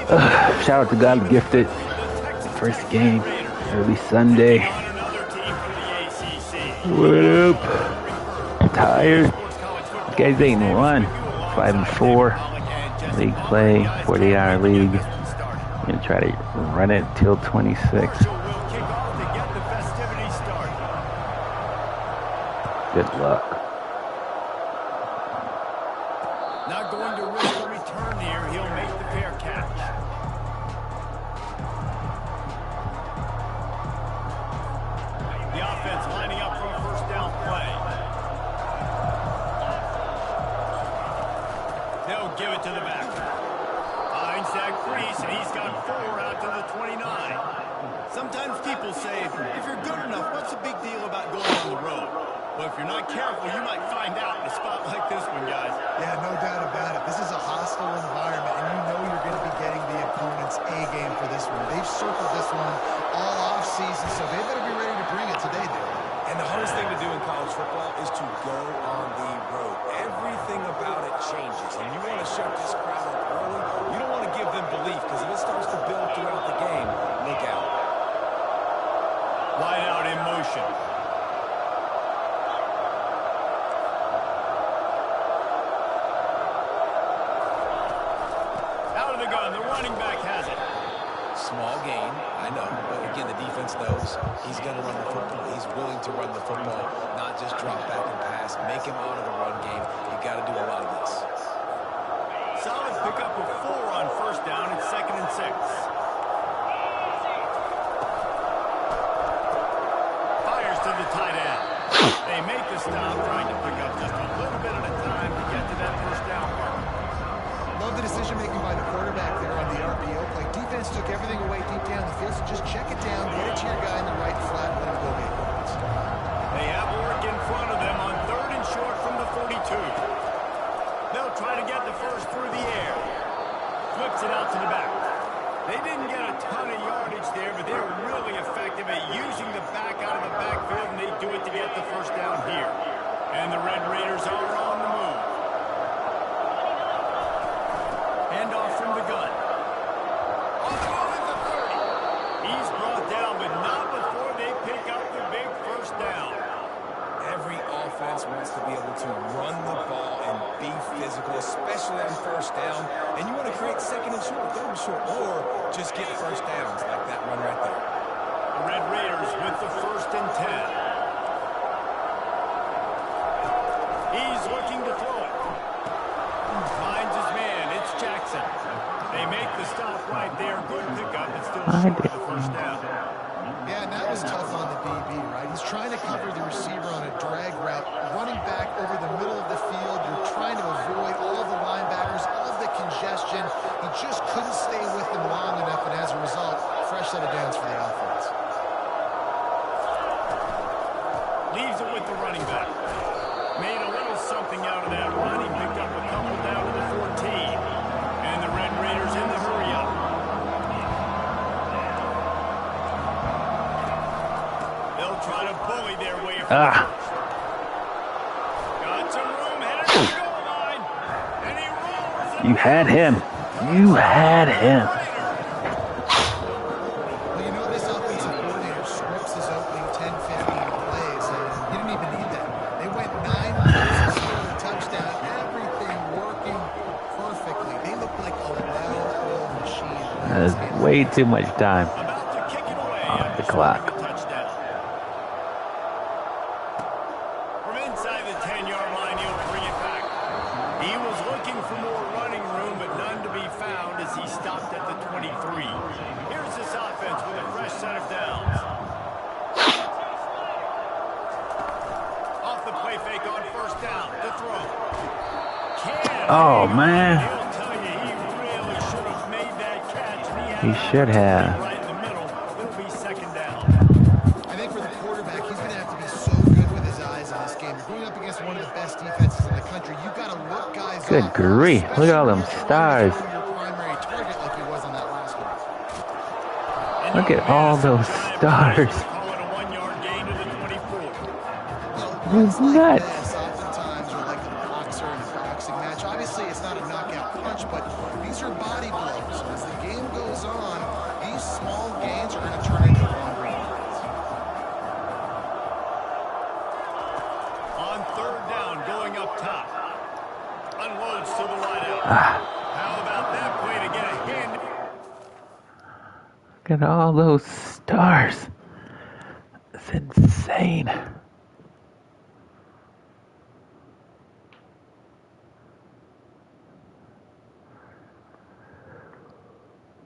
Shout out to God Gifted. First game, early Sunday. What up? I'm tired. Guys 8-1, 5-4. League play, 48-hour league. I'm gonna try to run it till 26. Good luck. Not going to risk a return here. He'll make the fair catch. The offense lining up for a first down play. They'll give it to the back. Finds that crease, and he's got 4 out to the 29. Sometimes people say, if you're good enough, what's the big deal about going on the road? Well, if you're not careful, you might find out in a spot like this one, guys. Yeah, no doubt about it. This is a hostile environment, and you know you're going to be getting the opponent's A game for this one. They've circled this one all off-season, so they better be ready to bring it today, Dale. And the hardest thing to do in college football is to go on the road. Everything about it changes, and you want to shut this crowd up early. You don't want to give them belief, because if it starts to build throughout the game, look out. Wide out in motion. Out of the gun, the running back has it. Small gain, I know, but again, the defense knows he's going to run the football. He's willing to run the football, not just drop back and pass, make him out of the run game. You got to do a lot of this. Solid pickup of 4 on first down. It's 2nd and 6. Fires to the tight end. They make the stop, trying to pick up just a little bit at a time to get to that first down mark. Love the decision-making by the quarterback there on the RPO play. Defense took everything away deep down the field, so just check it down, get it to your guy in the right flat, and let him go get points. They have work in front of them on 3rd and short from the 42. They'll try to get the first through the air. Flips it out to the back. They didn't get a ton of yardage there, but they're really effective at using the back out of the backfield, and they do it to get the first down here. And the Red Raiders are on the move. Hand off from the gun. On the move at the 30. He's brought down, but not before they pick up the big first down. Every offense wants to be able to run the ball and be physical, especially on first down. And you want to create 2nd and short, 3rd and short, or just get first downs like that one right there. The Red Raiders with the 1st and 10. He's looking to throw it. Finds his man. It's Jackson. They make the stop right there. Good pickup. It's still short of the first down. Yeah, and that was tough on the DB, right? He's trying to cover the receiver on a drag route, running back over the middle of the field. You're trying to avoid all the linebackers, all of the congestion. He just couldn't stay with them long enough, and as a result, fresh set of downs for the offense. Leaves it with the running back. Made a little something out of that run. He picked up a couple down to the 14. And the Red Raiders in the hurry-up. They'll try to bully their way from the first. Got some room, headed to the goal line. And he rolls. You had him. You had him. Well, you know this offensive coordinator scripts his opening 10, 15 plays, and he didn't even need that. They went 9 plays, scored a touchdown, everything working perfectly. They look like a well-oiled machine. There's way too much time About to kick it away on after the clock. scoring a touchdown. From inside the 10-yard line, he'll bring it back. He was looking for more running room, but none to be found as he stopped at the 23. Here's this offense with a fresh set of downs. Off the play fake on first down to throw. Oh, man. He'll tell you he really should have made that catch. He should have. Right in the middle. It'll be 2nd down. I think for the quarterback, he's going to have to be so good with his eyes in this game. You're going up against one of the best defenses in the country. You've got to look guys Good up, grief. Look at all them especially stars. when you're your primary target like he was on that last one. Look at all those stars. Call it a 1-yard gain to the 24. It's nuts. This oftentimes are like a boxer in a boxing match. Obviously, it's not a knockout punch, but these are body blows. As the game third down going up top. Unloads to the wideout. How about that play to get a hand? Look at all those stars. It's insane.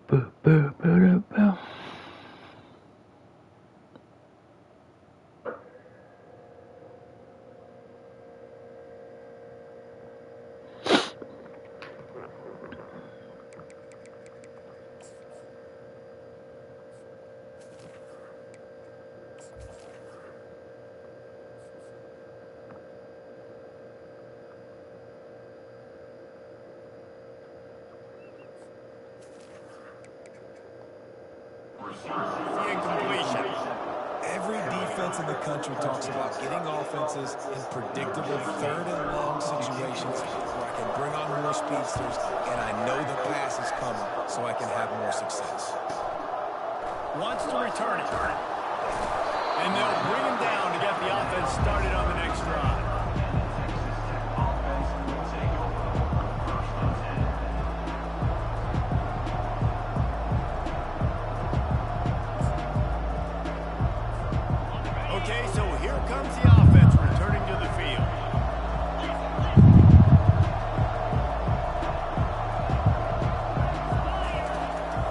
Boo, boo, boo, boo, boo. Incompletion. Every defense in the country talks about getting offenses in predictable third and long situations where I can bring on more speedsters and I know the pass is coming so I can have more success. Wants to return it. And they'll bring him down to get the offense started on the next drive. Okay, so here comes the offense returning to the field.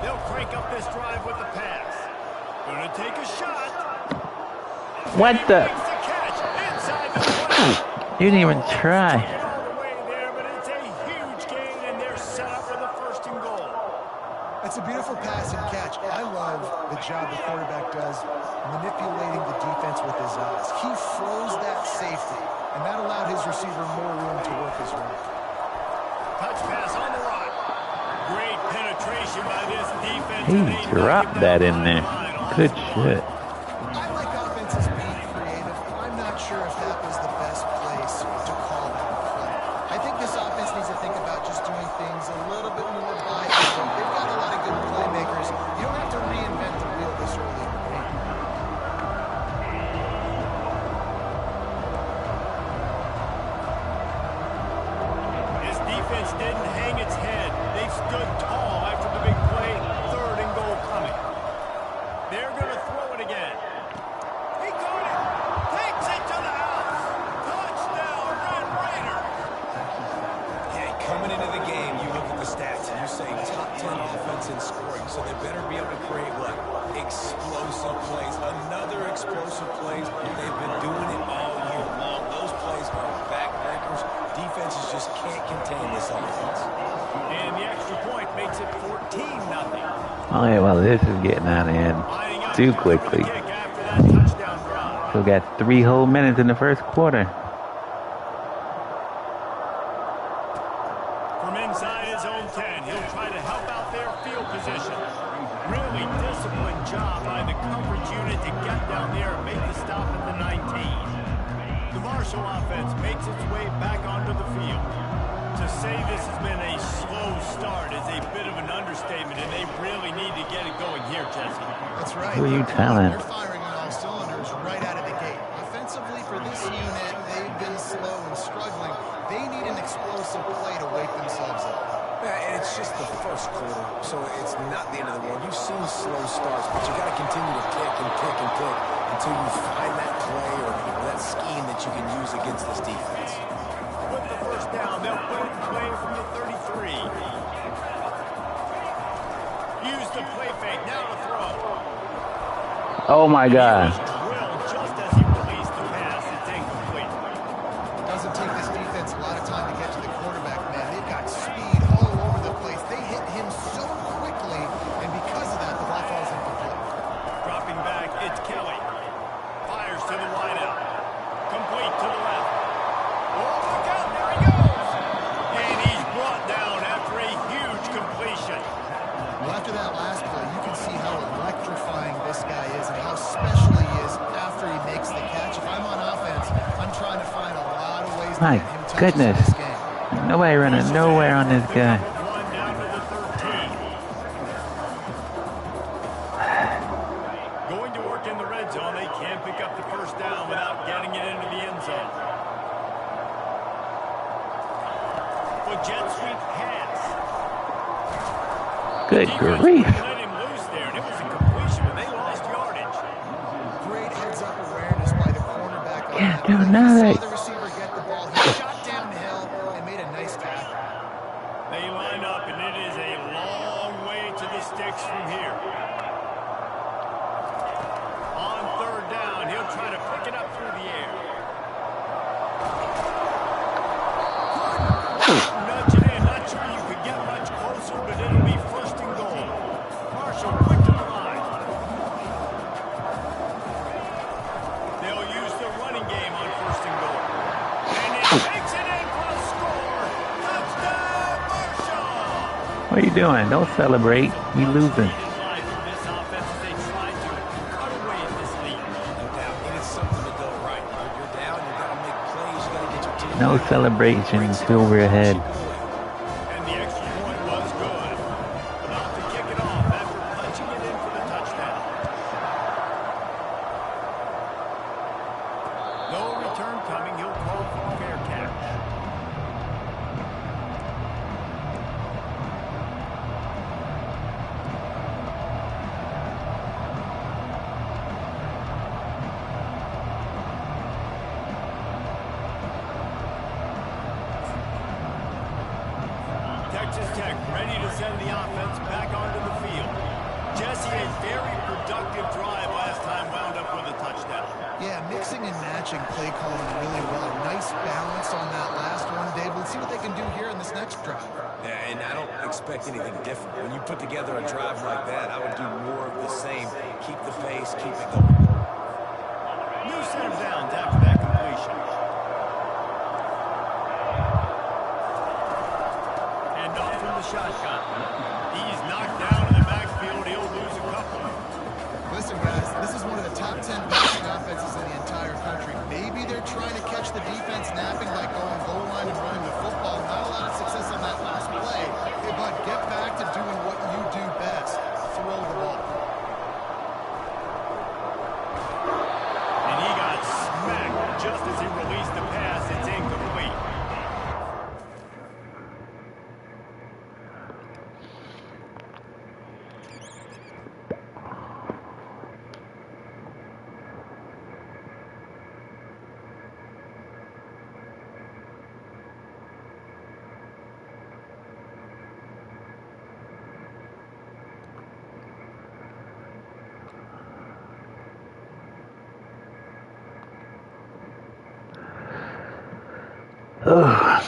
They'll crank up this drive with the pass. Gonna take a shot. What the? Makes the catch inside the 20. You didn't even try. All the way there, but it's a huge gain, and they're set up for the first and goal. That's a beautiful pass and catch. I love the job the quarterback does manipulating the defense with his eyes. He froze that safety, and that allowed his receiver more room to work his route. Touch pass on the run. Great penetration by this defense. He and they knock dropped him that down in the there. line on Good the shit. I like offenses being creative. I'm not sure if that was the best place to call that play. I think this offense needs to think about just doing things a little bit more by ear. They've got a lot of good playmakers. You don't have to reinvent the wheel this early in the game. This defense didn't hang its head. They stood tall after the big play. Third and goal coming. They're going to throw it again. He caught it. Takes it to the house. Touchdown, Red Raiders. Yeah, coming into the game, you look at the stats and you say top 10 offense in scoring, so they better be able to create what? Explosive plays. Another explosive plays. They've been doing it all year long. Those plays are backbreakers. Defenses just can't contain this offense. And the extra point makes it 14-0. Oh yeah, well this is getting out of hand too quickly. Kick after that touchdown drive. Still got 3 whole minutes in the first quarter. From inside his own 10, he'll try to help out their field position. Really disciplined job by the coverage unit to get down there and make the stop at the 19. The Marshall offense makes its way back onto the field. To say this has been a slow start is a bit of an understatement, and they really need to get it going here, Jesse. That's right. Who are you telling? They're firing on all cylinders right out of the gate. Offensively, for this unit, they've been slow and struggling. They need an explosive play to wake themselves up. Yeah, and it's just the first quarter, so it's not the end of the world. You've seen slow starts, but you got to continue to tick and tick and tick until you find that play or that scheme that you can use against this defense. With the first down, they'll put it in play from the 33. Use the play fake, now to throw. Oh my God. Drilled just as he released the pass. It's incomplete. Doesn't take this defense a lot of time to get to the quarterback, man. They've got speed all over the place. They hit him so quickly, and because of that, the ball falls incomplete. Dropping back, it's Kelly. Fires to the wideout. Complete to the left. Oh, look out, there he goes. And he's brought down after a huge completion. Well, after that last play, you can see how electrifying this guy is and how special he is after he makes the catch. If I'm on offense, I'm trying to find a lot of ways to My get him touches goodness. in this game. Nobody running nowhere on this guy. One down to the 13. Going to work in the red zone. They can't pick up the first down without getting it into the end zone. jet sweep pass. Good grief. Let him loose there, and it was a completion, but they lost yardage. Great heads-up awareness by the cornerback on Can't that do play. He nothing. saw the receiver get the ball. He shot downhill and made a nice tackle. They line up, and it is a long way to the sticks from here. On third down, he'll try to pick it up through the air. Nudge it in. Not sure you could get much closer, but it'll be first and goal. Marshall quick to the line. They'll use the running game on first and goal. And it takes it in for a score. Touchdown, Marshall! What are you doing? Don't celebrate. You losing. Life from this offense as they try to cut away at this lead. No doubt. It is something to go right. You're down, you got to make plays, you got to get your team. No celebration until we're ahead. And the extra point was good. About to kick it off after punching it in for the touchdown. No return coming. He'll call for a fair catch. Texas Tech ready to send the offense back onto the field. Jesse, a very productive drive last time, wound up with a touchdown. Yeah, mixing and matching play calling really well. Nice balance on that last one, Dave. Let's see what they can do here in this next drive. Yeah, and I don't expect anything different. When you put together a drive like that, I would do more of the same. Keep the pace, keep it going. New set of downs after that completion. And off from the shotgun. He's knocked down in the backfield. He'll lose a couple. Listen, guys, this is one of the top 10 passing offenses in the entire country. Maybe they're trying to catch the defense napping by going goal line and running the football. Not a lot of success on that last play. Hey, bud, get back to doing what you do best. Throw the ball. And he got smacked just as he released the pass. It's incomplete. Ugh.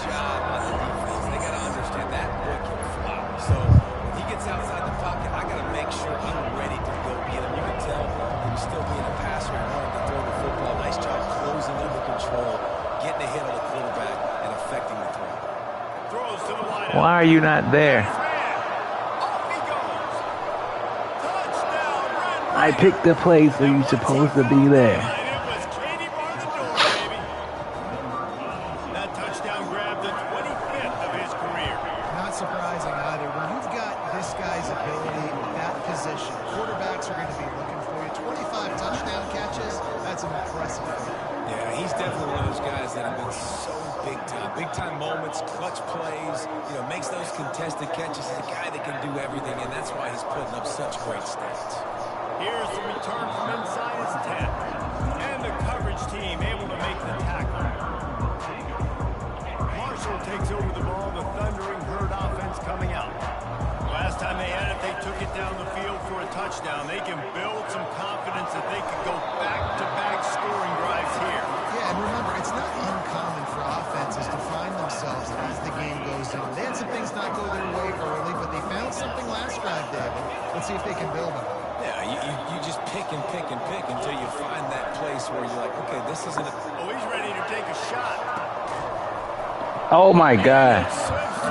Job by the defense. They got to understand that boy can fly. So when he gets outside the pocket, I got to make sure I'm ready to go get him. You can tell he's still being a passer and wanting to throw the football. Nice job closing under control, getting ahead of the quarterback, and affecting the throw. Throws to the line. Why are you not there? Off he goes. Touchdown, Red I picked the place where you're supposed to be there. And it was Katie bar the door, baby. That touchdown grabbed the 25th of his career. Not surprising either. When you've got this guy's ability, that position, quarterbacks are going to be looking for you. 25 touchdown catches, that's impressive. Yeah, he's definitely one of those guys that have been so big time. Big time moments, clutch plays, makes those contested catches. He's a guy that can do everything, and that's why he's putting up such great stats. Here's the return from inside his 10. And the coverage team able to make the tackle. Marshall takes over the ball. The Thundering Herd offense coming out. Last time they had it, they took it down the field for a touchdown. They can build some confidence that they could go back-to-back scoring drives here. Yeah, and remember, it's not uncommon for offenses to find themselves as the game goes on. They had some things not go their way early, but they found something last drive, David. Let's see if they can build on it. Yeah, you just pick and pick and pick until you find that place where you're like, okay, this isn't a... Oh, he's ready to take a shot. Oh my God.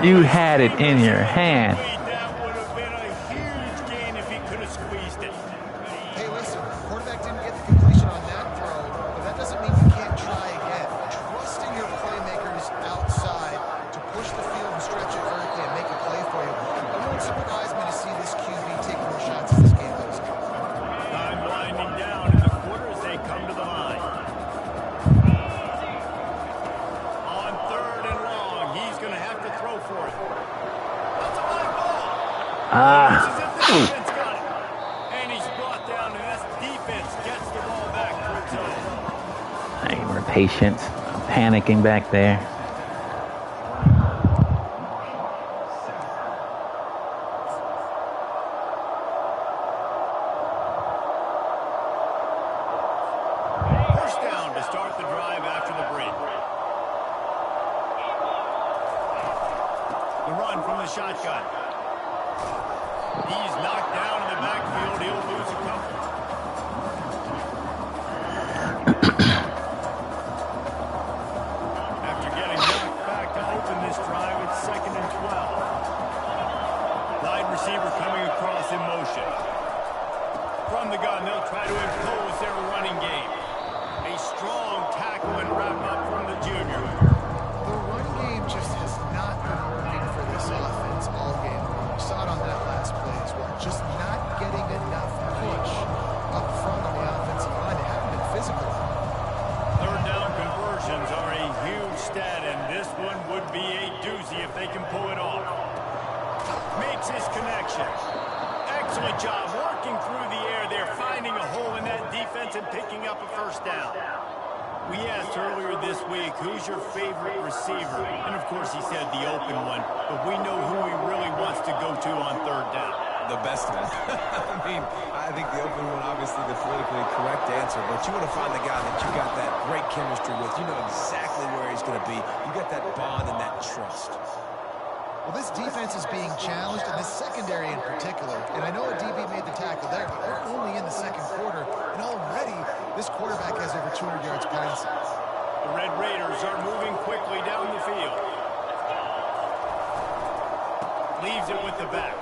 You had it in your hand. That would have been a huge gain if he could have squeezed it. Hey, listen, quarterback didn't get the completion on that throw, but that doesn't mean you can't try again. Trusting your playmakers outside to push the field and stretch it vertically Defense got it. And he's brought down, and this defense gets the ball back to its own. Hey, we're patient. I'm panicking back there. First down to start the drive after the break. The run from the shotgun. He's knocked down in the backfield. He'll lose a couple. After getting knocked back to open this drive, it's 2nd and 12. Wide receiver coming across in motion. From the gun, they'll try to impose their running game. A strong tackle and wrap up from the junior. The run game just has not been working for this offense all game long. We saw it on that last play as well. Just not getting enough push up front on the offensive line. They haven't been physical. Third down conversions are a huge stat, and this one would be a doozy if they can pull it off. Makes his connection. Excellent job working through the air there, finding a hole in that defense and picking up a first down. We asked earlier this week, who's your favorite receiver? And of course he said the open one, but we know who he really wants to go to on third down. The best one. I think the open one, obviously the politically correct answer, but you want to find the guy that you got that great chemistry with. You know exactly where he's going to be. You got that bond and that trust. Well, this defense is being challenged, and this secondary in particular. And I know a DB made the tackle there, but we're only in the second quarter, and already this quarterback has over 200 yards passing. The Red Raiders are moving quickly down the field. Leaves it with the back.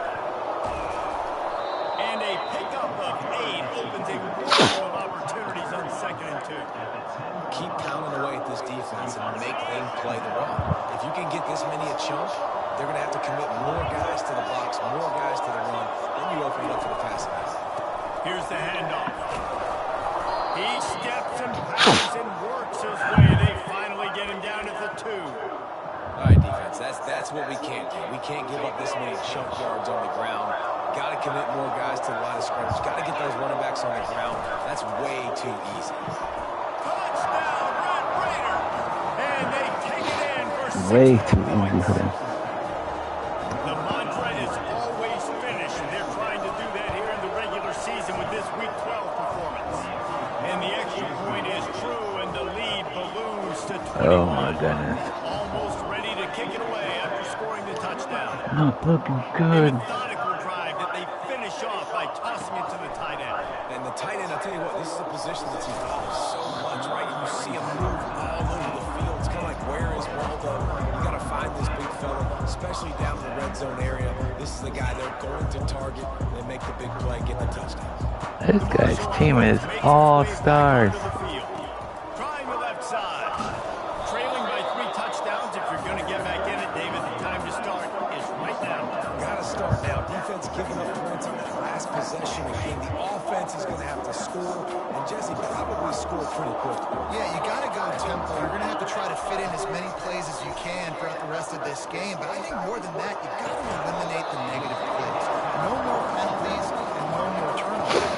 And a pickup of 8 opens a world of opportunities on 2nd and 2. Keep pounding away at this defense and make them play the run. If you can get this many a chunk, they're going to have to commit more guys to the box, more guys to the run. Then you open it up for the passing game. Here's the handoff. He steps and passes and works his way. They finally get him down at the 2. All right, defense, that's what we can't do. We can't give up this many chunk yards on the ground. Got to commit more guys to the line of scrimmage. Got to get those running backs on the ground. That's way too easy. Touchdown, Red Raider! And they take it in for 6 Way too easy for them. The mantra is always finish, and they're trying to do that here in the regular season with this Week 12 performance. And the extra point is true, and the lead balloons to 21. Oh my goodness. Almost ready to kick it away after scoring the touchdown. Not looking A good. methodical drive that they finish off by tossing it to the tight end. And the tight end, I'll tell you what, this is a position that's evolved so much, right? You see him move all over the field. It's kind of like, where is Waldo? You got to find this big fella, especially down in the red zone area. This is the guy they're going to target and make the big play, get the touchdown. This guy's team is all stars. Trying the left side. Trailing by 3 touchdowns. If you're going to get back in it, David, the time to start is right now. Got to start now. Defense giving up points on that last possession again. The offense is going to have to score, and Jesse probably score pretty quickly. Yeah, you got to go tempo. You're going to have to try to fit in as many plays as you can throughout the rest of this game. But I think more than that, you got to eliminate the negative plays. No more penalties and no more turnovers.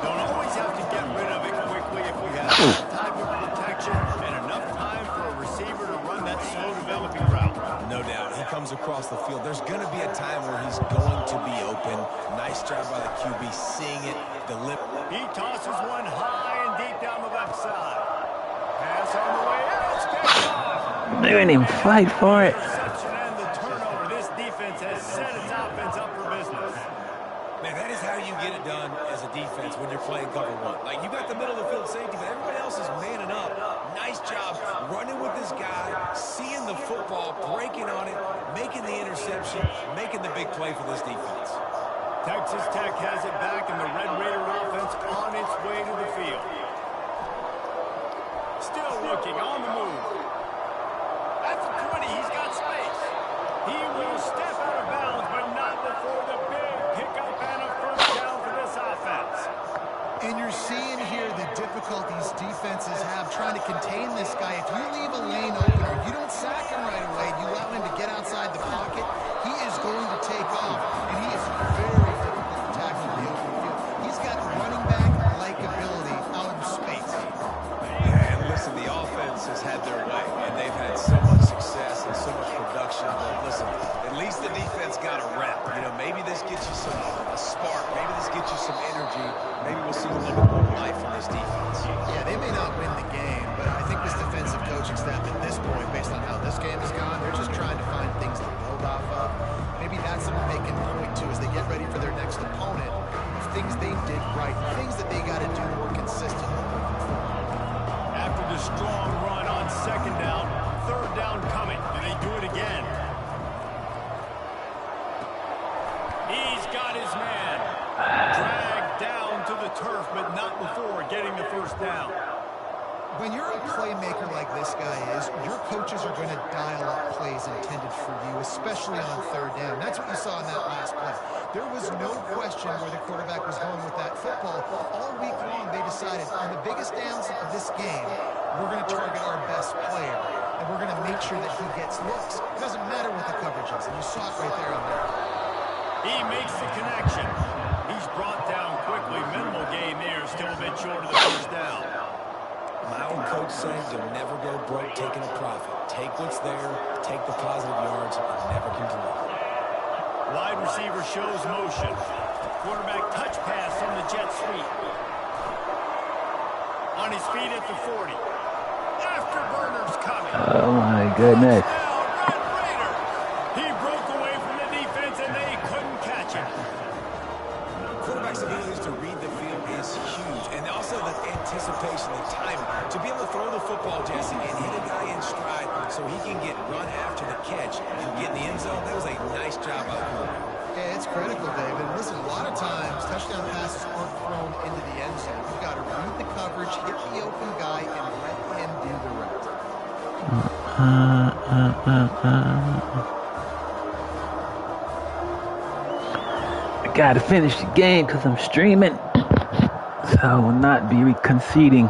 Don't always have to get rid of it quickly if we have enough time of protection and enough time for a receiver to run that slow developing route. No doubt. He comes across the field. There's going to be a time where he's going to be open. Nice job by the QB seeing it, deliver. He tosses one high and deep down the left side. Pass on the way out. It's picked off. They didn't even fight for it. Interception and the turnover. This defense has set its offense up for business. Man, that is how you get it done as a defense when you're playing cover 1. Like, you got the middle of the field safety, but everybody else is manning up. Nice job running with this guy, seeing the football, breaking on it, making the interception, making the big play for this defense. Texas Tech has it back, and the Red Raider offense on its way to the field. Still looking on the move. At the 20, he's got space. He will step out of bounds, but not before the big pickup and a first down for this offense. And you're seeing here the difficulty difficulties defenses have trying to contain this guy. If you leave a lane open or you don't sack him right away, you allow him to get outside the pocket, he is going to take off, and he is very difficult to tackle in the open field. He's got running back-like ability out in space. Yeah, and listen, the offense has had their way, and they've had so much success and so much production. But listen, at least the defense got a rep. You know, maybe this gets you a spark. Maybe this gets you some energy. Maybe we'll see a little bit more life from this defense. Yeah, they may not win the game, but I think this defensive coaching staff at this point, based on how this game has gone, they're just trying to find things to build off of. Maybe that's something they can point to as they get ready for their next opponent, of things they did right, things that they got to do more consistently. After the strong run on second down, third down coming. Do they do it again? He's got his man. Dragged down to the turf, but not before getting the first down. When you're a playmaker like this guy is, your coaches are going to dial up plays intended for you, especially on third down. That's what you saw in that last play. There was no question where the quarterback was going with that football. All week long, they decided on the biggest downs of this game, we're going to target our best player, and we're going to make sure that he gets looks. It doesn't matter what the coverage is, and you saw it right there on that. He makes the connection. He's brought down quickly. Minimal gain there, still a bit short of the first down. My old coach said you'll never go broke taking a profit. Take what's there, take the positive yards, and never complain. Wide receiver shows motion. Quarterback touch pass from the jet sweep. On his feet at the 40. Afterburner's coming. Oh my goodness. He broke away from the defense and they couldn't catch him. Quarterback's abilities to read the field is huge. And also the anticipation, the timing. To be able to throw the football, Jesse, and hit a guy in stride so he can get run after the catch and get in the end zone, that was a nice job by the quarterback. Yeah, it's critical, David. Listen, a lot of times, touchdown passes aren't thrown into the end zone. You've got to read the coverage, hit the open guy, and let him do the rest. I gotta finish the game because I'm streaming, so I will not be conceding.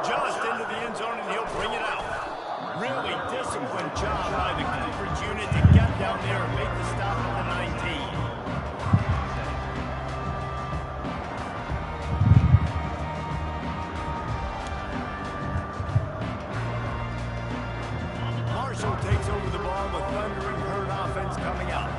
Just into the end zone and he'll bring it out. Really disciplined job by the coverage unit to get down there and make the stop at the 19. Marshall takes over the ball, the thundering herd offense coming out.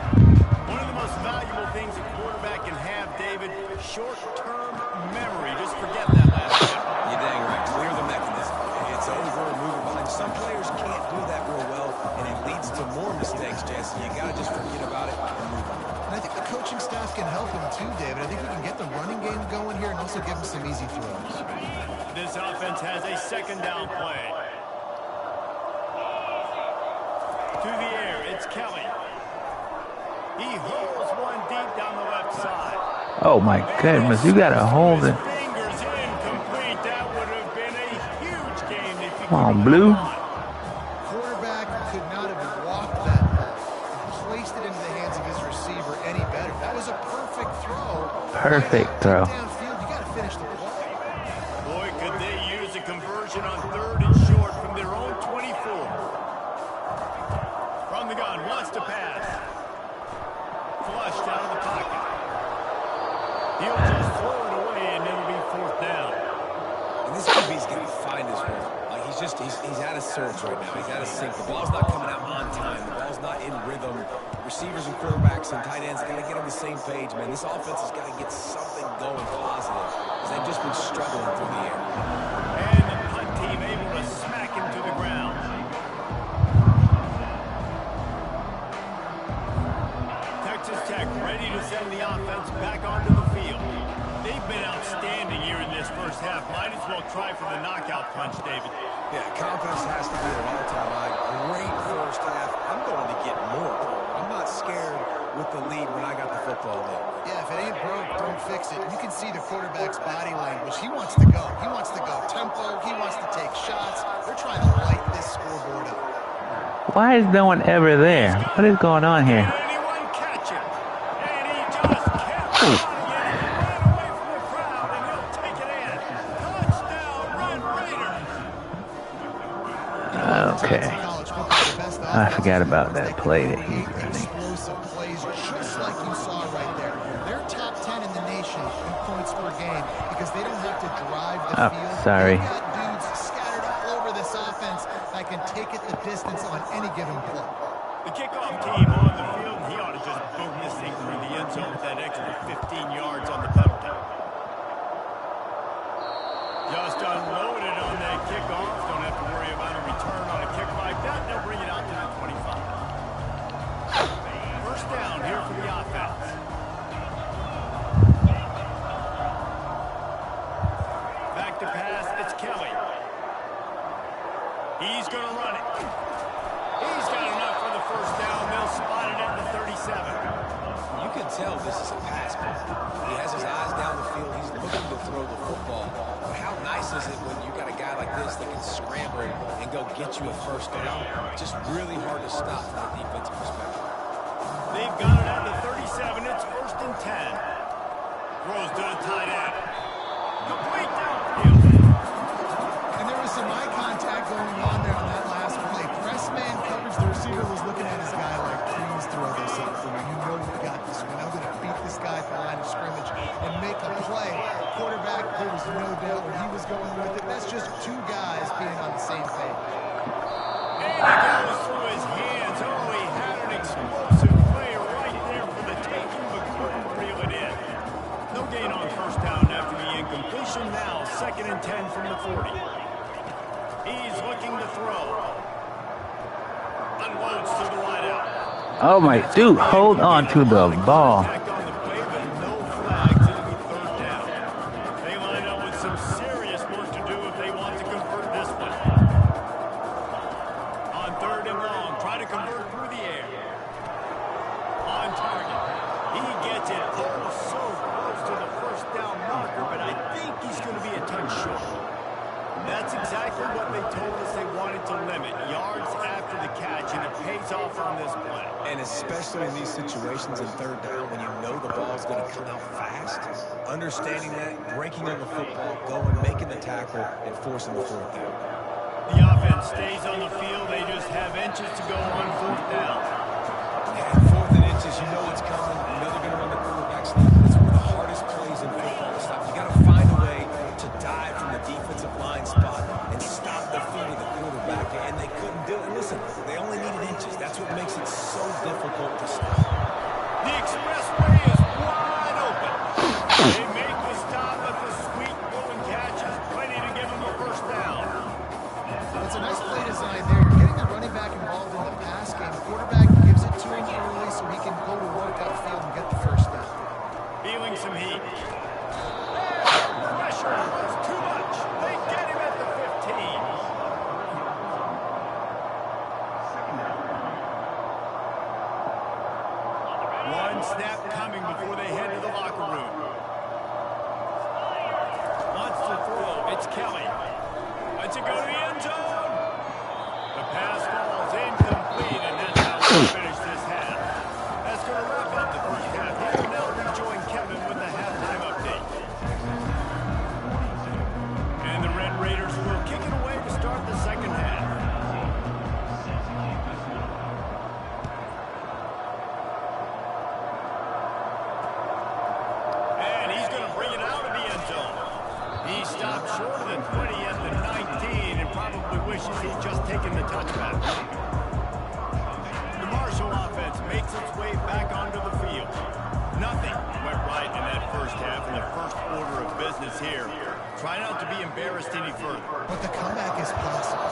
One of the most valuable things a quarterback can have, David, short-term memory. Just forget that last step. You're dang right. Clear the mechanism. It's over and move it behind. Some players can't do that real well, and it leads to more mistakes, Jesse. You got to just forget about it and move on. And I think the coaching staff can help him too, David. I think we can get the running game going here and also give him some easy throws. This offense has a second down play. To the air, it's Kelly. He hauls one deep down the left side. Oh my goodness, you gotta hold it. Fingers incomplete. That would have been a huge game if you Come on, Blue. Quarterback could not have walked that ball and placed it into the hands of his receiver any better. That was a perfect throw. Perfect throw. Downfield, you got to finish the play. Boy, could they use a conversion on third and short from their own 24. From the gun, wants to pass. Flushed out of the pocket. He'll just throw it away and it'll be fourth down. And this QB's got to find his rhythm. Like he's out of sorts right now. He's out of sync. The ball's not coming out on time. The ball's not in rhythm. Receivers and quarterbacks and tight ends got to get on the same page, man. This offense has got to get something going positive because they've just been struggling through the air. And the punt team able to smack him to the ground. Texas Tech ready to send the offense back onto the field. They've been outstanding here in this first half. Might as well try for the knockout punch, David. Yeah, confidence has to be at an all-time high. Great first half. I'm going to get more. I'm not scared with the lead when I got the football there. Yeah, if it ain't broke, don't fix it. You can see the quarterback's body language. He wants to go. He wants to go tempo. He wants to take shots. They're trying to light this scoreboard up. Why is no one ever there? What is going on here? Can anyone catch him? And he just kept running it. Ran away from Okay. I forgot about that play that he running. Explosive plays, just like you saw right there. They're top 10 in the nation in points per game because they don't have to drive the field. Sorry. They've got dudes scattered all over this offense that can take it the distance on any given play. The kickoff team on the field, he ought to just boom this thing through the end zone with that extra 15 yards on the penalty. Just unloaded on that kickoff. Don't have to worry about a return on a kick like that. They'll bring it out to the 25. First down here for the offense. Back to pass, it's Kelly. He's going to run it. He's got enough for the first down. They'll spot it at the 37. You can tell this is a pass play. He has his eyes down the field. He's looking to throw the football. But how nice is it when you got a guy like this that can scramble and go get you a first down? Just really hard to stop from a defensive perspective. They've got it at the 37. It's first and 10. Throws to the tight end. Complete downfield. And there was some eye contact going on there on that last play. Press man coverage. The receiver was looking at his guy like, please throw this up for me. You know you got this one. I'm going to beat this guy at the line of scrimmage and make a play. Quarterback, there was no doubt where he was going with it. That's just two guys being on the same page. And he goes through his hands. Oh, he had an explosive play right there for the taking, but couldn't reel it in. No gain on first down after the incompletion. Now, second and 10 from the 40. He's looking to throw. Unloads to the wide out. Oh my dude, hold on to the ball. Contact on the play, but no flags. It'll be third down. They line up with some serious work to do if they want to convert this one. On third and long, try to convert through the air. On target. He gets it oh so close to the first down marker, but I think he's going to be a touch short. That's exactly what they told us they wanted to limit. Yards after the catch, and it pays off on this play. And especially in these situations in third down when you know the ball's going to come out fast, understanding that, breaking on the football, going, making the tackle, and forcing the fourth down. The offense stays on the field. They just have inches to go on fourth down. Yeah, fourth and inches, you know it's coming. You know they're going to run the quarterback sneak. It's one of the hardest plays in football to stop. You got to find a way to dive from the defensive line spot and stop the feet of the quarterback, and they couldn't do it. And listen, they only needed inches. That's what makes it so difficult to stop. The expressway is wide open. They make the stop, but the sweet going catch is plenty to give them a first down. It's a nice play design there. You're getting the running back involved in the pass game. The quarterback gives it to him early so he can go to work upfield and get the first down. Feeling some heat. Pressure was too much. They get him at the 15. One snap coming before they head to the locker room. Wants to throw. It's Kelly. Lets it go to the end zone. The pass falls incomplete, and that's how we finish this half. That's going to wrap up the first half. He will now rejoin Kevin with the halftime update. And the Red Raiders will kick it away to start the second half. And he's going to bring it out of the end zone. He stopped short of the 20 at the 19 and probably wishes he'd just taken the touchback. The Marshall offense makes its way back onto the field. Nothing went right in that first half in the first order of business here. Try not to be embarrassed any further. But the comeback is possible.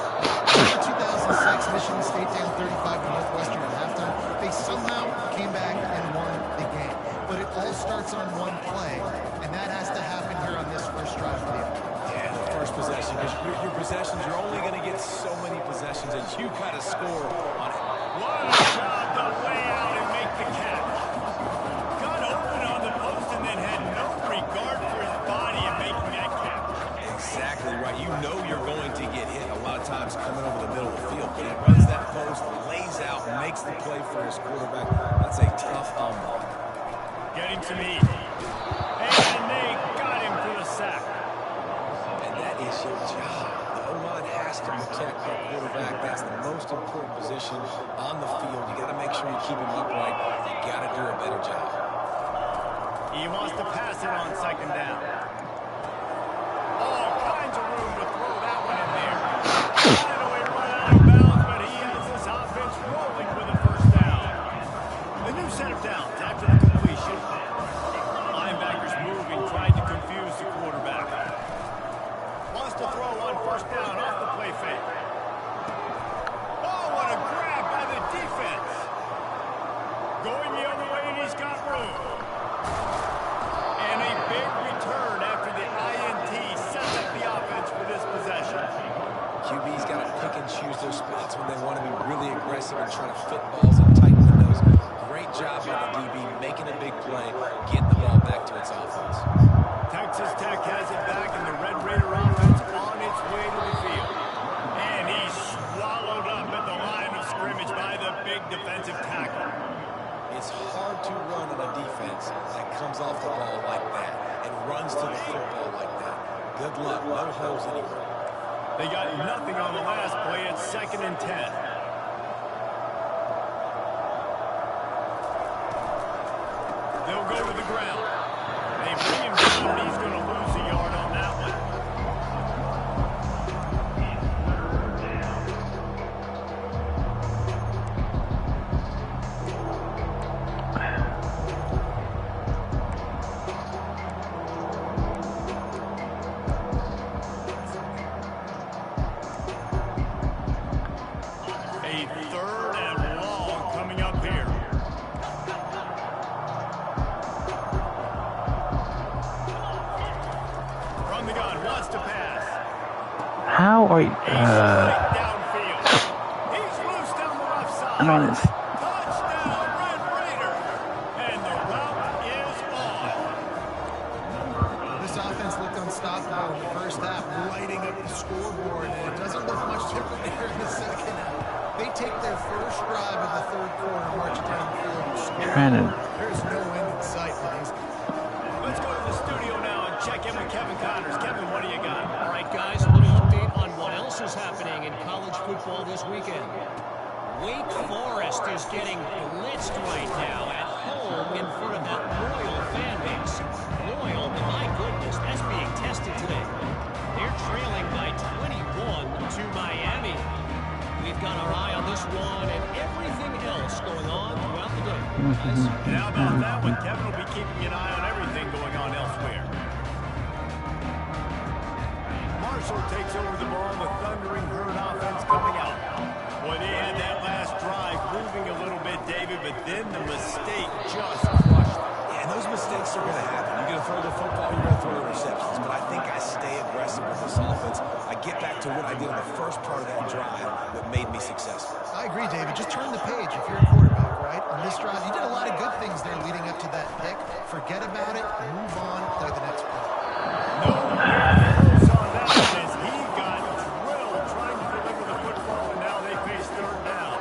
In 2006, Michigan State down 35 to Northwestern at halftime. They somehow came back and won the game. But it all starts on one play, and that has to happen here on this first drive of the game. Yeah, the first possession. Your possessions, you're only going to get so many possessions, and you got to score on it. What a job to lay out and make the catch. Got open on the post and then had no regard for his body in making that catch. Exactly right. You know you're going to get hit a lot of times coming over the middle of the field. But he runs that post, lays out, makes the play for his quarterback. That's a tough unlock. Getting some heat. And they got him for the sack. And that is your job. O-line has to protect their quarterback. That's the most important position on the field. You got to make sure you keep him upright. You got to do a better job. He wants to pass it on second down. All kinds of room to throw that one in there. Finally run out of bounds, but he has this offense rolling with a first down. The new set of downs after the completion. Linebackers moving, trying to confuse the quarterback. Wants to throw on first down off the play fake. Oh, what a grab by the defense. Going the other way, and he's got room. And a big return after the INT sets up the offense for this possession. QB's got to pick and choose their spots when they want to be really aggressive and try to fit balls and tighten the nose. Great job by the DB making a big play, getting the ball back to its offense. Texas Tech has it back, and the Red Raider offense on its way to the field. And he's swallowed up at the line of scrimmage by the big defensive tackle. It's hard to run on a defense that comes off the ball like that and runs to the football like that. Good luck, no holes anywhere. They got nothing on the last play. It's 2nd and 10. They'll go to the ground. They bring him down, and he's going to lose a yard on that one. A 3rd and long coming up here. From the gun, wants to pass. How are you? Downfield. He's loose down the left side. I don't know. Touchdown, Red Raider. And the route is on. This offense looked unstoppable in the first half, lighting up the scoreboard, and it doesn't look much different here in the second half. They take their first drive of the third quarter, march down the field, and score. There's no end in sight for these. Let's go to the studio now and check in with Kevin Connors. Kevin, what do you got? All right, guys, a little update on what else is happening in college football this weekend. Wake Forest is getting blitzed right now at home in front of that Loyal fan base. Loyal, my goodness, that's being tested today. They're trailing by 21 to Miami. We've got our eye on this one and everything else going on throughout the day. And how about that one? Kevin will be keeping an eye on everything going on elsewhere. Marshall takes over the ball. The Thundering Herd offense coming out. Boy, they had that last drive moving a little bit, David, but then the mistake just crushed them. Yeah, and those mistakes are going to happen. You're going to throw the football, you're going to throw interceptions. But I think I stay aggressive with this offense. I get back to what I did in the first part of that drive that made me successful. I agree, David. Just turn the page if you're a quarterback, right? On this drive, you did a lot of good things there leading up to that pick. Forget about it. Move on. Play the next play. No close on that one as he got drilled trying to deliver the football, and now they face 3rd down.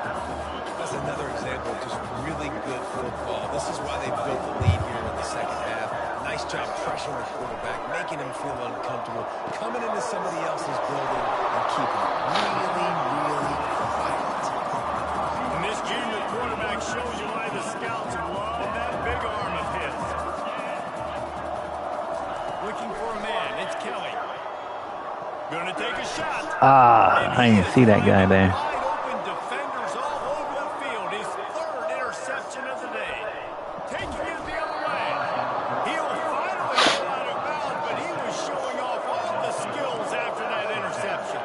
That's another example of just really good football. This is why they built the lead here in the second half. Nice job pressuring the quarterback, making him feel uncomfortable, coming into somebody else's building and keeping it really, really quiet. And this junior quarterback shows you why the scouts love that big arm of his. Looking for a man. It's Kelly. Gonna take a shot. I didn't see that guy there. Wide open defenders all over the field. His 3rd interception of the day. Taking it the other way. He'll finally go out of bounds, but he was showing off all the skills after that interception.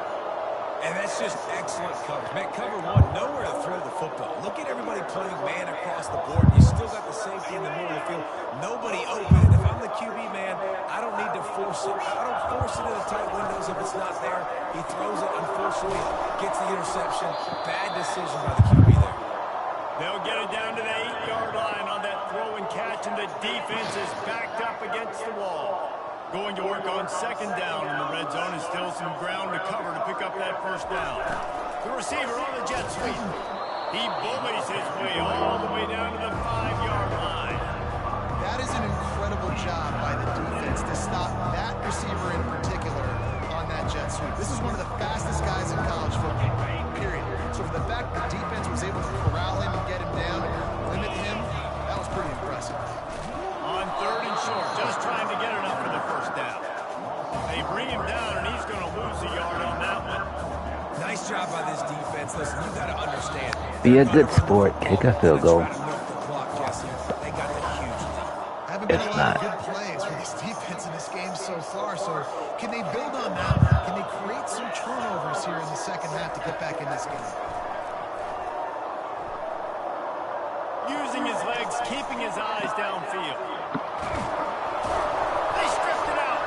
And that's just excellent coverage. Man, cover one, nowhere to throw the football. Look at everybody playing man across the board. You still got the safety in the middle of the field. Nobody open. And if I'm the QB, man, I don't need to force it. I don't force it into tight windows if it's not there. He throws it, unfortunately, gets the interception. Bad decision by the QB there. They'll get it down to the 8-yard line on that throw and catch, and the defense is backed up against the wall. Going to work on 2nd down in the red zone, and still some ground to cover to pick up that first down. The receiver on the jet sweep. He bullies his way all the way down to the 5-yard line. That is an incredible job by the defense to stop that receiver in particular on that jet sweep. This is one of the fastest guys in college football, period. So for the fact the defense was able to corral him and get him down, limit him, that was pretty impressive. On 3rd and short, just trying to get enough for the first down. They bring him down, and he's going to lose a yard on that one. Nice job by this defense. Listen, you got to understand. Be a good sport. Kick a field goal. They got the huge lead. Haven't been It's a lot not. of good plays for this defense in this game so far. So can they build on that? Can they create some turnovers here in the second half to get back in this game? Using his legs, keeping his eyes downfield. They stripped it out.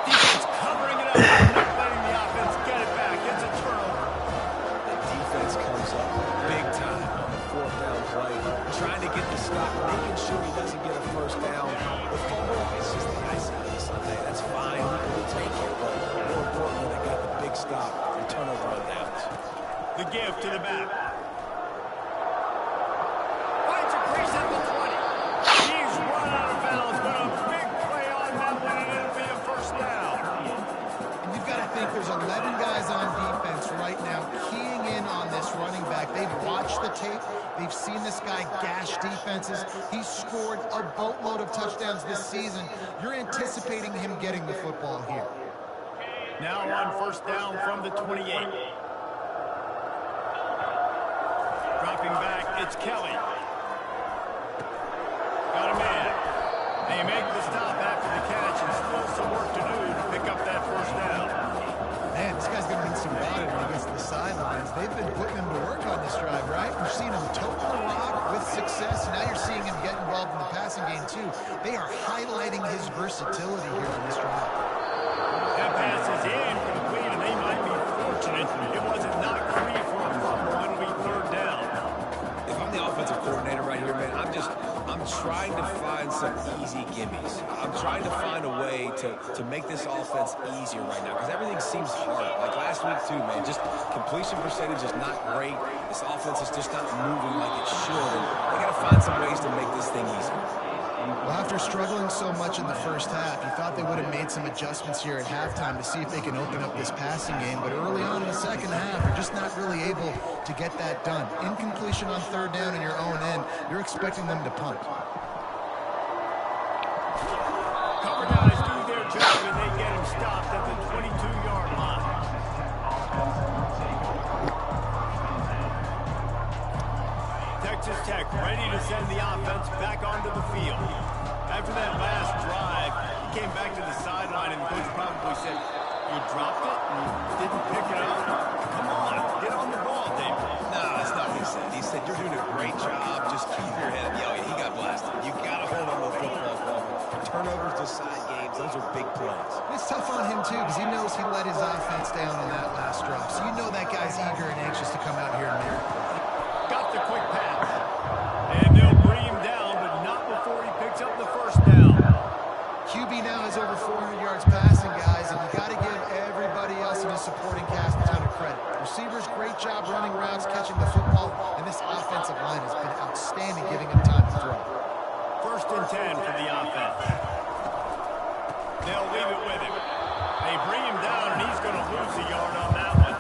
Defense covering it up, not letting the offense get it back. It's a turnover. The defense comes up big time on the 4th down play, trying to get the stop, making sure he doesn't get a first down. The fumble is just the icing on the Sunday. That's fine. We'll take it. But more importantly, they got the big stop and turnover on downs. The give to the back. Finds a crease at the 20. He's run out of bounds, but a big play on that one, and it'll be a first down. And you've got to think there's 11 guys on defense right now keying in on this running back. They've watched the tape. They've seen this guy gash defenses. He's scored a boatload of touchdowns this season. You're anticipating him getting the football here. Now on first down from the 28. Dropping back, it's Kelly. Got a man. They make the stop after the catch, and still some work to do to pick up that first down. Man, this guy's going to need some body when he gets to the sidelines. They've been putting him to work on this drive, right? You've seen him tote the rock with success. Now you're seeing him get involved in the passing game, too. They are highlighting his versatility here on this drive. That pass is incomplete, and they might be fortunate it wasn't knocked free for a fumble. It'll be 3rd down. If I'm the offensive coordinator right here, man, I'm trying to find some easy gimmies. I'm trying to find a way to make this offense easier right now because everything seems hard. Like last week too, man, just completion percentage is not great. This offense is just not moving like it should. And they got to find some ways to make this thing easier. Well, after struggling so much in the first half, you thought they would have made some adjustments here at halftime to see if they can open up this passing game. But early on in the second half, they're just not really able to get that done. Incompletion on 3rd down in your own end, you're expecting them to punt. Cover guys do their job, and they get him stopped at the 22-yard line. Texas Tech ready to send the offense back onto the field. After that last drive, he came back to the sideline, and the coach probably said, "You dropped it and you didn't pick it up? Come on, get on the ball, David." No, that's not what he said. He said, you're doing a great job. Just keep your head up. Yeah, he got blasted. You got to hold on to the football, Paul. Turnovers decide games. Those are big plays. It's tough on him, too, because he knows he let his offense down on that last drive. So you know that guy's eager and anxious to come out here and miracle. Got the quick pass. And they'll bring him down, but not before he picks up the first down. QB now has over 400 yards passing, guys, and you got to give everybody else in his supporting cast a ton of credit. Receivers, great job running routes, catching the football, and this offensive line has been outstanding, giving him time to throw. 1st and 10 for the offense. They'll leave it with him. They bring him down, and he's going to lose a yard on that one.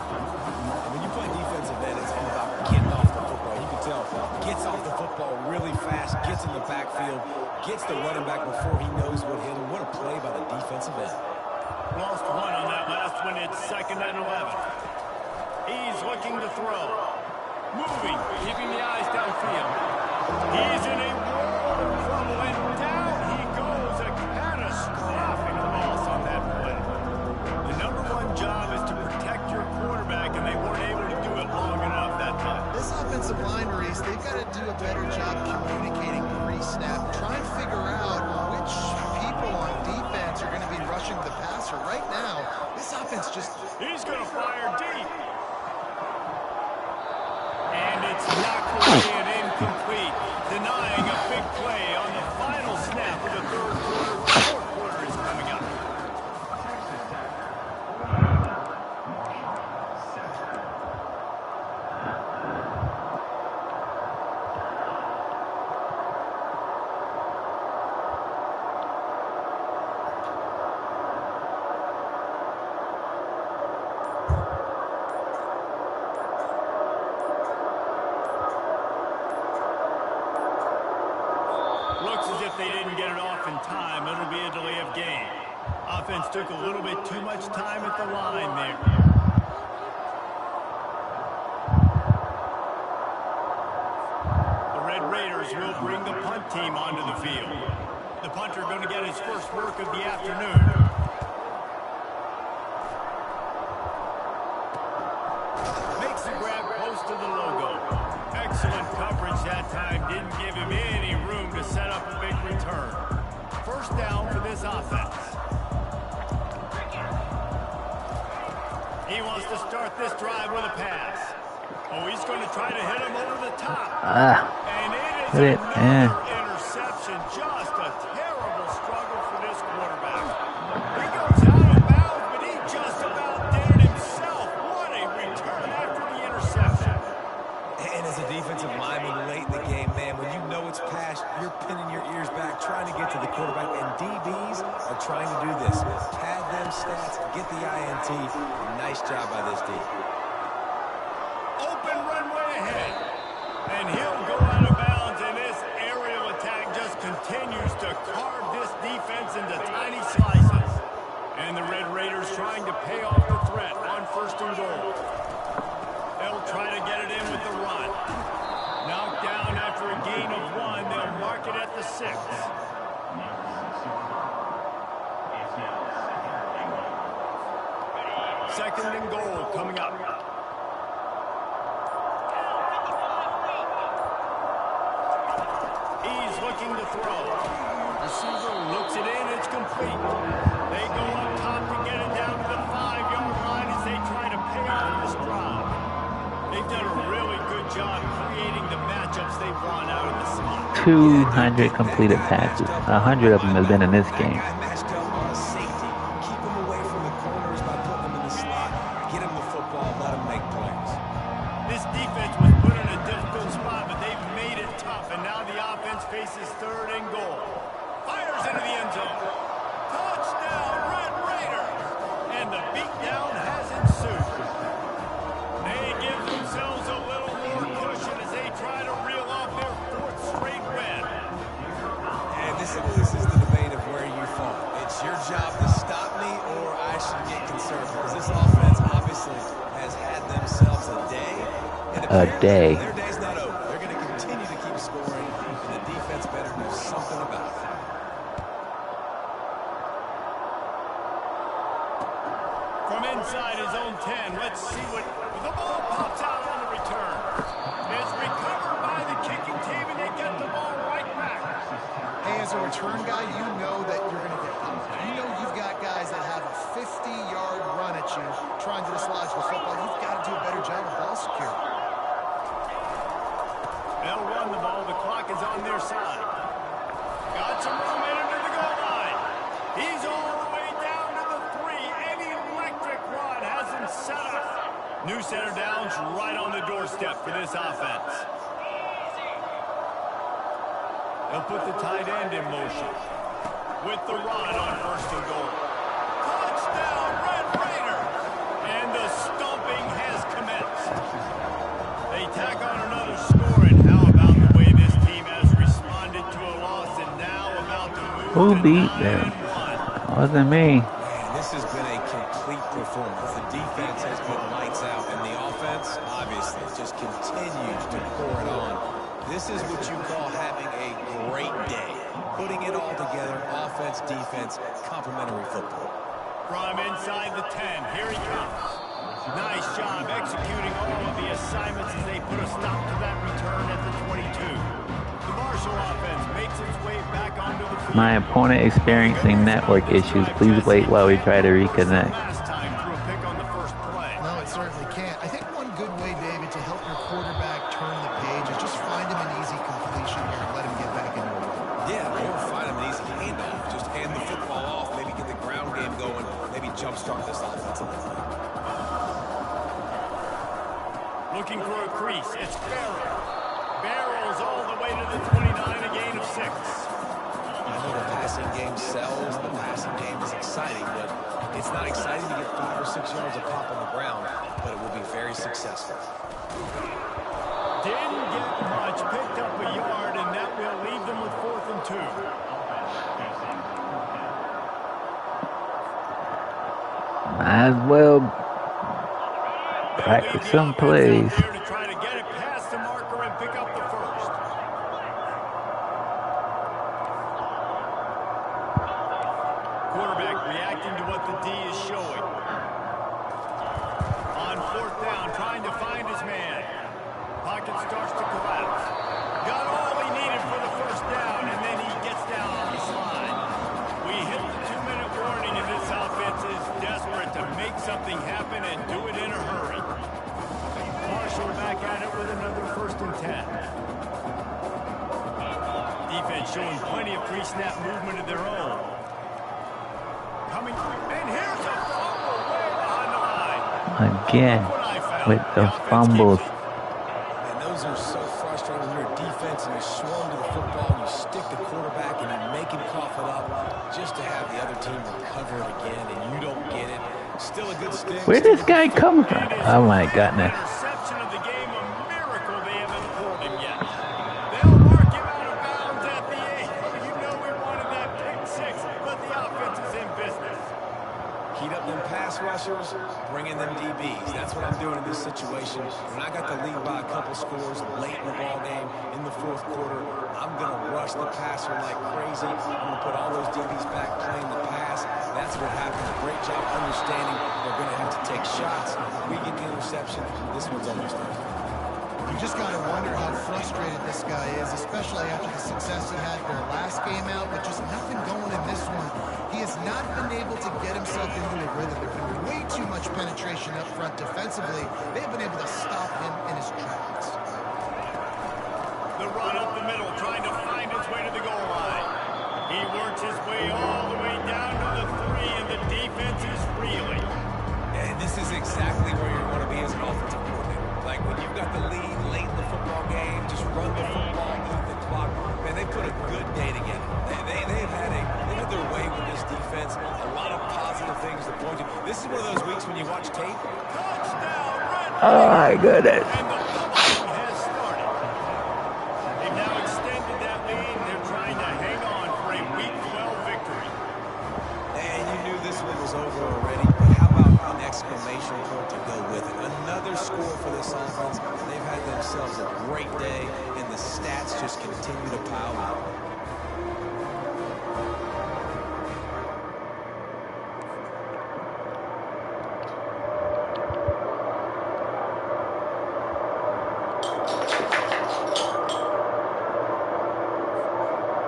When you play defensive end, it's all about getting off the football. You can tell, gets off the football really fast, gets in the backfield, gets the running back before he knows what hit him. What a play by the defensive end. Lost one on that last one. It's 2nd and 11. He's looking to throw. Moving, keeping the eyes downfield. He's in a world of trouble, and down he goes. A catastrophic loss on that play. The #1 job is to protect your quarterback, and they weren't able to do it long enough that time. This offensive line race, they've got to do a better job communicating pre-snap. Try and figure out which people on defense are going to be rushing the passer. Right now, this offense just... He's going to fire deep. And it's knocked away and incomplete, denying a big play on the final snap of the 3rd quarter. 4th quarter is coming up. Looks as if they didn't get it off in time. It'll be a delay of game. Offense took a little bit too much time at the line there. The Red Raiders will bring the punt team onto the field. The punter going to get his first work of the afternoon. Makes the grab close to the logo. Excellent coverage that time. Didn't give him any room to set up a big return. First down for this offense. He wants to start this drive with a pass. Oh, he's going to try to hit him over the top. And it is another interception. Just a terrible struggle for this quarterback. He goes out of bounds, but he just about did it himself. What a return after the interception. And as a defensive lineman late in the game, man, when you know it's pass, you're pinning your ears back, trying to get to the quarterback, and DBs are trying to do this. Pad them stats, get the INT. Nice job by this D. Open runway ahead. And he'll go out of bounds, and this aerial attack just continues to carve this defense into tiny slices. And the Red Raiders trying to pay off the threat on 1st and goal. They'll try to get it in with the run. Knocked down after a gain of 1. They'll mark it at the 6. Second and goal coming up. He's looking to throw. Receiver looks it in. It's complete. They go up top to get it down to the 5-yard line as they try to pay off this drive. They've done a really good job creating the matchups they want out of the slot. 200 completed passes. 100 of them have been in this game. Matched up on a safety. Keep them away from the corners by putting them in the slot. Get them the football. Let them make plays. This defense was put in a difficult spot, but they've made it tough, and now the offense faces 3rd and goal. Fires into the end zone. Touchdown, Red Raiders! And the beatdown has ensued. They give themselves a little more cushion as they try to reel off their 4th straight win. And this is the debate of where you fall. It's your job to stop me, or I should get concerned. Because this offense obviously has had themselves a day. And A day. Their day's not over. They're going to continue to keep scoring, and the defense better do something about it. From inside his own 10, let's see what... The ball pops out on the return. It's recovered by the kicking team, and they get the ball right back. Hey, as a return guy, you know that you're going to get hit. You know you've got guys that have a 50-yard run at you trying to dislodge the football. You've got to do a better job of ball security. They'll run the ball. The clock is on their side. Got some room in him to the goal line. He's all the way down to the 3. An electric run has him set up. New center downs right on the doorstep for this offense. They'll put the tight end in motion. With the run on 1st and goal. Touchdown, Red Raiders! And the stomping has commenced. They tack on another score, and how about the way this team has responded to a loss and now about to move Who to beat 9-1. them? Wasn't me. Man, this has been a complete performance. The defense has been lights out, and the offense, obviously, just continues to pour it on. This is what you call having a great day. Putting it all together, offense, defense, complementary football. From inside the 10, here he comes. Nice job executing all of the assignments as they put a stop to that return at the 22. The Marshall offense makes its way back onto the field. My opponent experiencing network issues. Please wait while we try to reconnect. Last time threw a pick on the first play. No, it certainly can't. I think one good way, David, to help your quarterback turn the page is just find him an easy completion here and let him get back into it. Yeah, or find him an easy handoff. Just hand the football off, maybe get the ground game going, maybe jumpstart this offense a little bit. Looking for a crease. It's Barrow. Barrows all the way to the 29, a gain of 6. I know the passing game sells, the passing game is exciting, but it's not exciting to get 5 or 6 yards a pop on the ground, but it will be very successful. Didn't get much, picked up a yard, and that will leave them with 4th and 2. Might as well practice some plays. To try to get it past the marker and pick up the first. Quarterback reacting to what the D is showing. On 4th down, trying to find his man. Pocket starts to collapse. Got all he needed for the first down, and then he gets down on the slide. We hit the 2-minute warning, and this offense is desperate to make something happen and do it in a hurry. Marshall back at it with another 1st and 10. Defense showing plenty of pre-snap movement of their own. Coming, and here's a fumble way behind the line. Again, with the fumbles. And those are so frustrating when you're a defense and you swarm to the football, you stick the quarterback and you make him cough it up just to have the other team recover it again, and you don't get it. Still a good stick. Where this guy come from? Oh my goodness. Interception of the game, a miracle they haven't pulled him yet. They'll mark him out of bounds at the 8. You know we wanted that pick 6, but the offense is in business. Heat up them pass rushers, bring in them DBs. That's what I'm doing in this situation. When I got the lead by a couple scores late in the ball game, in the 4th quarter, I'm going to rush the passer like crazy. I'm going to put all those DBs back playing the pass. That's what happens. Great job understanding they're going to have to take shots. We get the interception. This one's almost done. You just got to wonder how frustrated this guy is, especially after the success he had their last game out, but just nothing going in this one. He has not been able to get himself into a rhythm. There's been way too much penetration up front defensively. They've been able to stop him in his tracks. The run up the middle, trying to find his way to the goal line. He works his way all the way down to the 3, and the defense is reeling. And this is exactly where you want to be as an offensive coordinator. Like when you've got the lead late in the football game, just run the football, eat the clock. Man, they put a good day together. They've had their way with this defense. A lot of positive things to point to. This is one of those weeks when you watch tape. Touchdown, Red Oh my goodness. And the thumping has started. They've now extended that lead. They're trying to hang on for a Week 12 victory. And you knew this one was over already, but how about an exclamation point to go with it? Another score for this offense. They've had themselves a great day, and the stats just continue to pile up.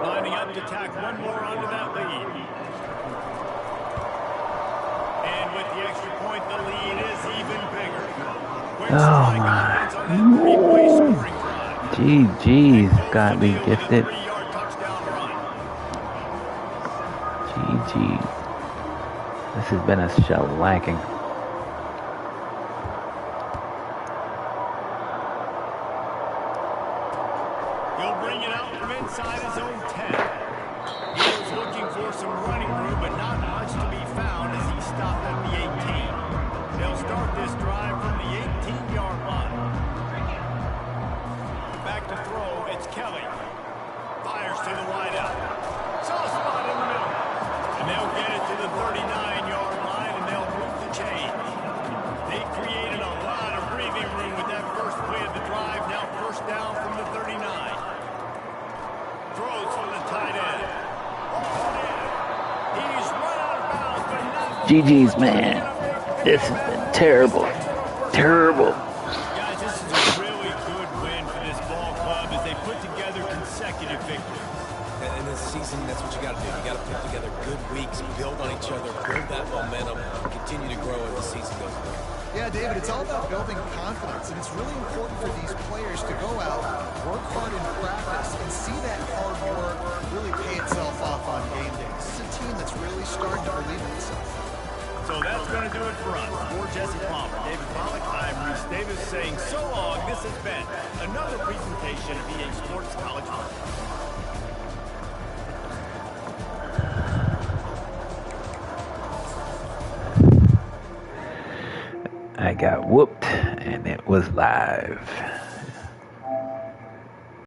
Lining up to tack one more onto that lead. And with the extra point, the lead is even bigger. Oh my. GG's got me gifted. GG. This has been a shellacking. He'll bring it out from inside his own 10. He was looking for some running room, but not much to be found as he stopped at the 18. They'll start this drive from the 18-yard line. Back to throw, it's Kelly. Fires to the wide out. Soft spot in the middle. And they'll get it to the 39-yard line, and they'll move the chain. They created a lot of breathing room with that first play of the drive. Now first down from the 39. Throws for the tight end. He's run out of bounds, but not... GG's, man. This has been terrible. Terrible. Guys, this is a really good win for this ball club as they put together consecutive victories. And in this season, that's what you got to do. You got to put together good weeks, build on each other, build that momentum, continue to grow as the season goes on. Yeah, David, it's all about building confidence, and it's really important for these players to go out, work hard in practice, and see that hard work really pay itself off on game day. This is a team that's really starting to believe in itself. So that's going to do it for us. For Jesse Palmer, David Pollack, I'm Reese Davis saying so long. This has been another presentation of EA Sports College Football. I got whooped, and it was live.